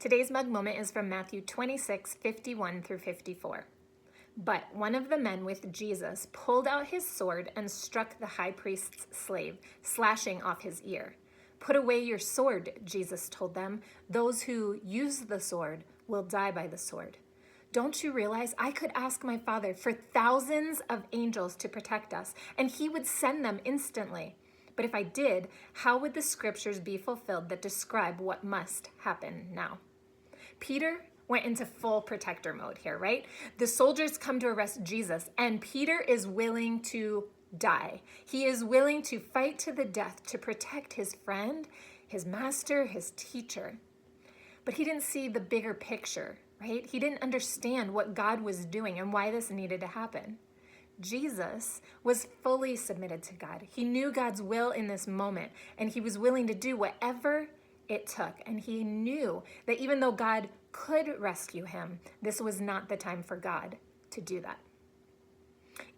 Today's mug moment is from Matthew 26:51 through 54. But one of the men with Jesus pulled out his sword and struck the high priest's slave, slashing off his ear. "Put away your sword," Jesus told them. "Those who use the sword will die by the sword. Don't you realize I could ask my Father for thousands of angels to protect us, and he would send them instantly? But if I did, how would the scriptures be fulfilled that describe what must happen now?" Peter went into full protector mode here, right? The soldiers come to arrest Jesus, and Peter is willing to die. He is willing to fight to the death to protect his friend, his master, his teacher. But he didn't see the bigger picture, right? He didn't understand what God was doing and why this needed to happen. Jesus was fully submitted to God. He knew God's will in this moment, and he was willing to do whatever it took. And he knew that even though God could rescue him, this was not the time for God to do that.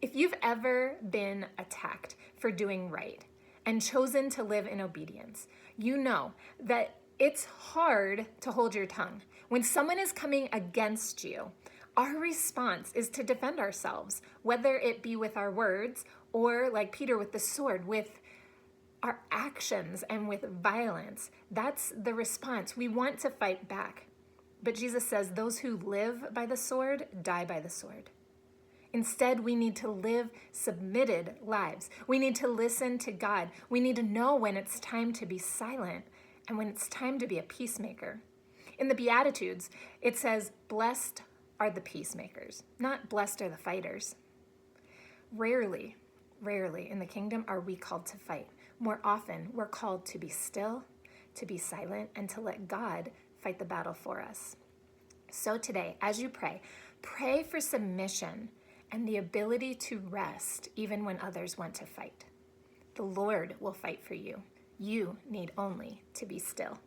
If you've ever been attacked for doing right and chosen to live in obedience, you know that it's hard to hold your tongue. When someone is coming against you, our response is to defend ourselves, whether it be with our words or, like Peter, with the sword, with our actions and with violence. That's the response. We want to fight back. But Jesus says those who live by the sword die by the sword. Instead, we need to live submitted lives. We need to listen to God. We need to know when it's time to be silent and when it's time to be a peacemaker. In the Beatitudes, it says, "Blessed are the peacemakers," not "blessed are the fighters." Rarely in the kingdom are we called to fight. More often, we're called to be still, to be silent, and to let God fight the battle for us. So today, as you pray for submission and the ability to rest even when others want to fight. The Lord will fight for you. You need only to be still.